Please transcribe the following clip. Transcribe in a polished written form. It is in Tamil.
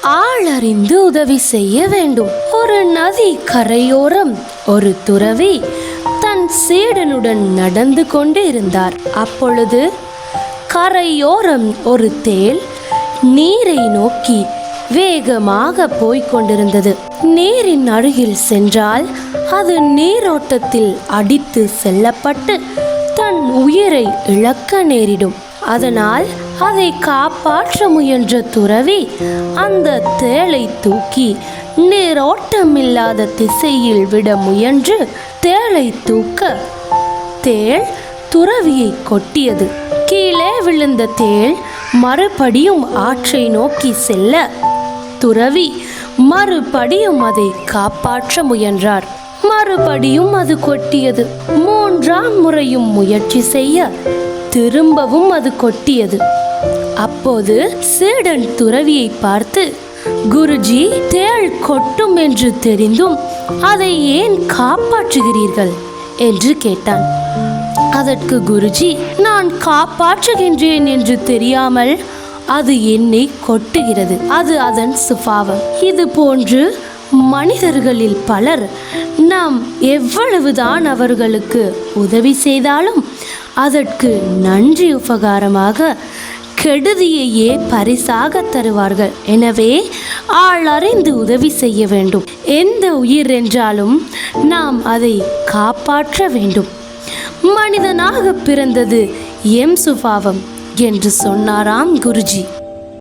ஆளறிந்து உதவி செய்ய வேண்டும். ஒரு நதி கரையோரம் ஒரு துறவி தன் சீடனுடன் நடந்து கொண்டு இருந்தார். அப்பொழுது கரையோரம் ஒரு தேள் நீரை நோக்கி வேகமாக போய்க் கொண்டிருந்தது. நீரின் அருகில் சென்றால் அது நீரோட்டத்தில் அடித்து செல்லப்பட்டு தன் உயிரை இழக்க நேரிடும். அதனால் அதை காப்பாற்ற முயன்ற துறவி அந்த தேளை தூக்கி நீரோட்டமில்லாத திசையில் விட முயன்று தேளை தூக்க தேள் துறவியை கொட்டியது. கீழே விழுந்த தேள் மறுபடியும் ஆற்றை நோக்கி செல்ல துறவி மறுபடியும் அதை காப்பாற்ற முயன்றார். மறுபடியும் அது கொட்டியது. மூன்றாம் முறையும் முயற்சி செய்ய திரும்பவும் அது கொட்டியது. அப்போது சீடன் துறவியை பார்த்து, குருஜி, தேள் கொட்டும் என்று தெரிந்தும் அதை ஏன் காப்பாற்றுகிறீர்கள் என்று கேட்டான். அதற்கு குருஜி, நான் காப்பாற்றுகின்றேன் என்று தெரியாமல் அது என்னை கொட்டுகிறது. அது அதன் சுபாவம். இது போன்று மனிதர்களில் பலர் நாம் எவ்வளவுதான் அவர்களுக்கு உதவி செய்தாலும் அதற்கு நன்றி உபகாரமாக கெடுதியையே பரிசாக தருவார்கள். எனவே ஆளறிந்து உதவி செய்ய வேண்டும். எந்த உயிர் என்றாலும் நாம் அதை காப்பாற்ற வேண்டும். மனிதனாக பிறந்தது எம் சுபாவம் என்று சொன்னாராம் குருஜி.